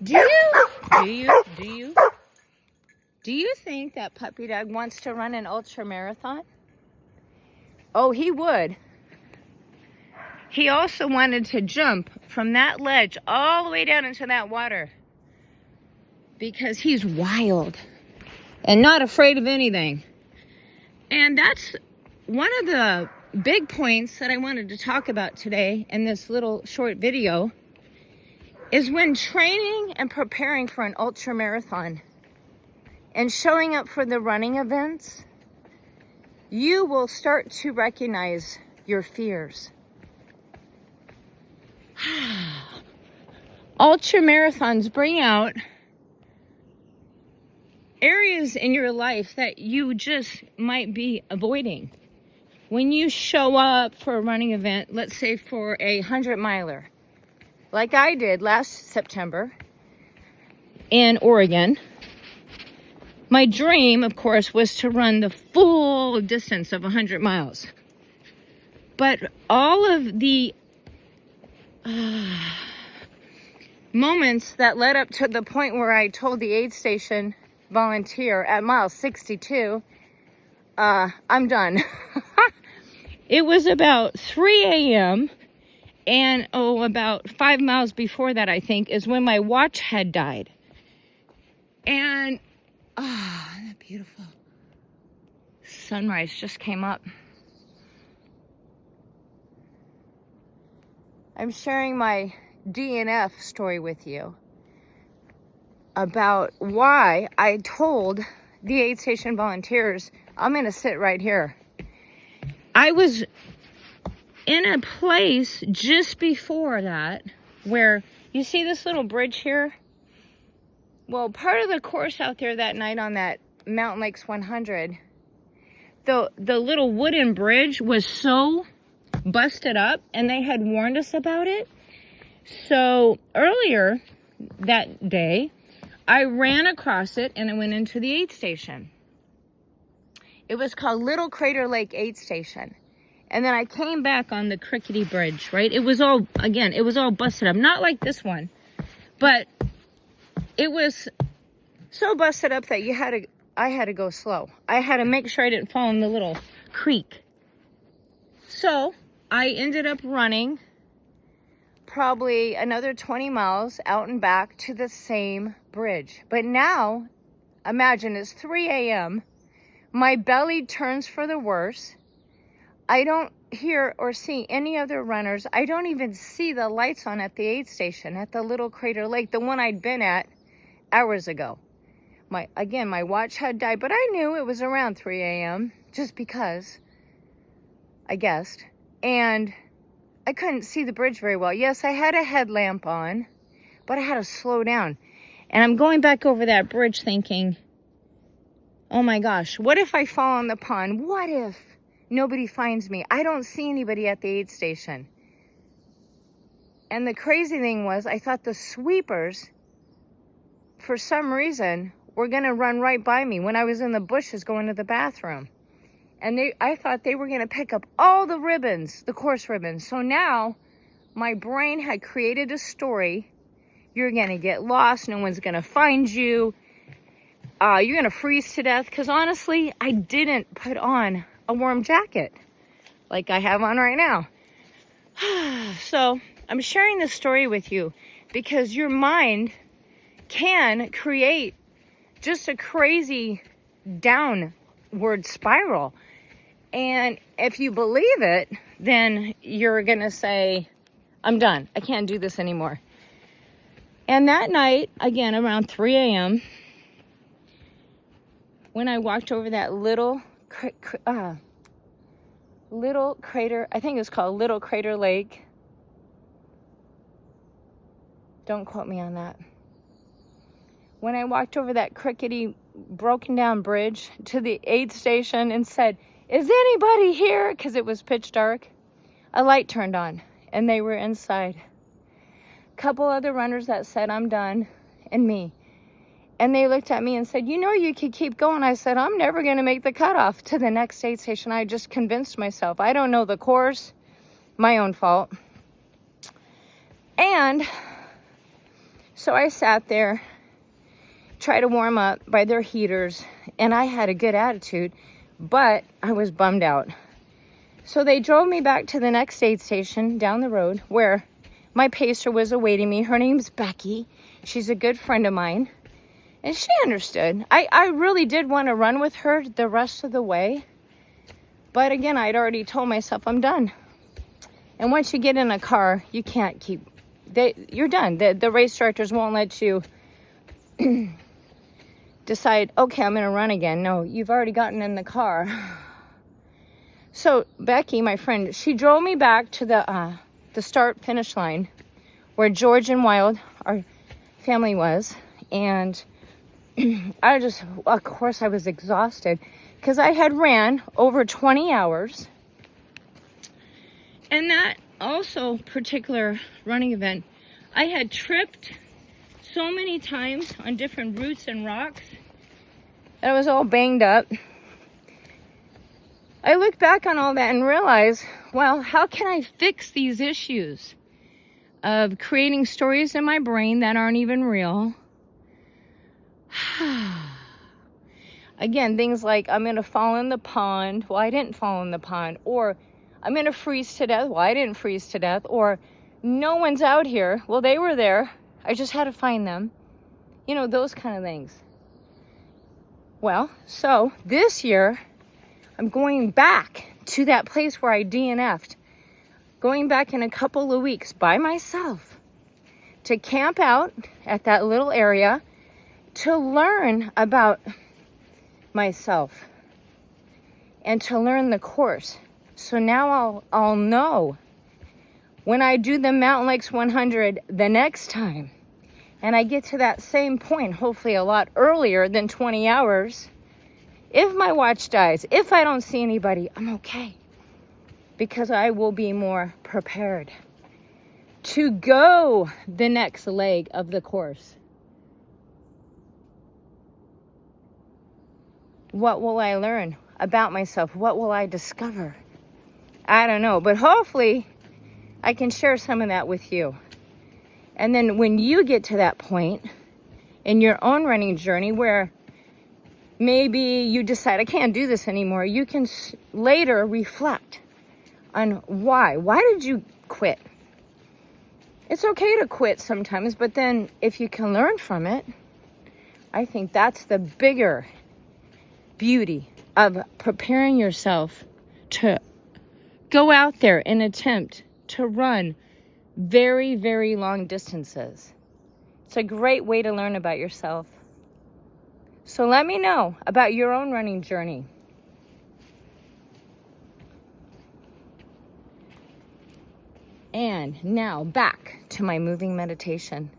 Do you think that puppy dog wants to run an ultra marathon? Oh, he would. He also wanted to jump from that ledge all the way down into that water because he's wild and not afraid of anything. And that's one of the big points that I wanted to talk about today in this little short video is when training and preparing for an ultra marathon and showing up for the running events, you will start to recognize your fears. Ultra marathons bring out areas in your life that you just might be avoiding. When you show up for a running event, let's say for a 100-miler, like I did last September in Oregon, my dream, of course, was to run the full distance of 100 miles. But all of the moments that led up to the point where I told the aid station volunteer at mile 62, I'm done. It was about 3 a.m. and about 5 miles before that, I think, is when my watch had died. And isn't that beautiful? Sunrise just came up. I'm sharing my DNF story with you about why I told the aid station volunteers, I'm going to sit right here. I was in a place just before that where, you see this little bridge here? Well, part of the course out there that night on that Mountain Lakes 100, the little wooden bridge was so busted up, and they had warned us about it. So earlier that day, I ran across it and I went into the aid station. It was called Little Crater Lake Aid Station. And then I came back on the Crickety Bridge, right? It was all busted up. Not like this one, but it was so busted up that I had to go slow. I had to make sure I didn't fall in the little creek. So I ended up running probably another 20 miles out and back to the same bridge. But now, imagine it's 3 a.m. My belly turns for the worse. I don't hear or see any other runners. I don't even see the lights on at the aid station at the Little Crater Lake, the one I'd been at hours ago. My watch had died, but I knew it was around 3 a.m. just because I guessed. And I couldn't see the bridge very well. Yes, I had a headlamp on, but I had to slow down. And I'm going back over that bridge thinking, oh my gosh, what if I fall in the pond? What if nobody finds me? I don't see anybody at the aid station. And the crazy thing was, I thought the sweepers, for some reason, were going to run right by me when I was in the bushes going to the bathroom. And I thought they were going to pick up all the ribbons, the course ribbons. So now my brain had created a story. You're going to get lost. No one's going to find you. You're going to freeze to death. Because honestly, I didn't put on a warm jacket like I have on right now. So I'm sharing this story with you because your mind can create just a crazy downward spiral. And if you believe it, then you're going to say, I'm done. I can't do this anymore. And that night, again, around 3 a.m., when I walked over that little crater, I think it was called Little Crater Lake. Don't quote me on that. When I walked over that crickety, broken down bridge to the aid station and said, is anybody here? Because it was pitch dark. A light turned on and they were inside. A couple other runners that said, I'm done, and me. And they looked at me and said, you know, you could keep going. I said, I'm never going to make the cutoff to the next aid station. I just convinced myself. I don't know the course. My own fault. And So I sat there, tried to warm up by their heaters, and I had a good attitude, but I was bummed out. So they drove me back to the next aid station down the road where my pacer was awaiting me. Her name's Becky. She's a good friend of mine. And she understood. I really did want to run with her the rest of the way. But again, I'd already told myself I'm done. And once you get in a car, you can't keep... you're done. The race directors won't let you decide, okay, I'm going to run again. No, you've already gotten in the car. So Becky, my friend, she drove me back to the start-finish line where George and Wild, our family, was. And of course, I was exhausted because I had ran over 20 hours. And that also particular running event, I had tripped so many times on different roots and rocks. I was all banged up. I look back on all that and realize, well, how can I fix these issues of creating stories in my brain that aren't even real? Again, things like, I'm going to fall in the pond. Well, I didn't fall in the pond. Or, I'm going to freeze to death. Well, I didn't freeze to death. Or, no one's out here. Well, they were there. I just had to find them. You know, those kind of things. Well, so this year, I'm going back to that place where I DNF'd. Going back in a couple of weeks by myself to camp out at that little area to learn about myself and to learn the course. So now I'll know when I do the ML100 the next time and I get to that same point, hopefully a lot earlier than 20 hours. If my watch dies, if I don't see anybody, I'm okay. Because I will be more prepared to go the next leg of the course. What will I learn about myself? What will I discover? I don't know, but hopefully I can share some of that with you. And then when you get to that point in your own running journey where maybe you decide, I can't do this anymore, you can later reflect on why. Why did you quit? It's okay to quit sometimes, but then if you can learn from it, I think that's the bigger beauty of preparing yourself to go out there and attempt to run very, very long distances. It's a great way to learn about yourself. So let me know about your own running journey. And now back to my moving meditation.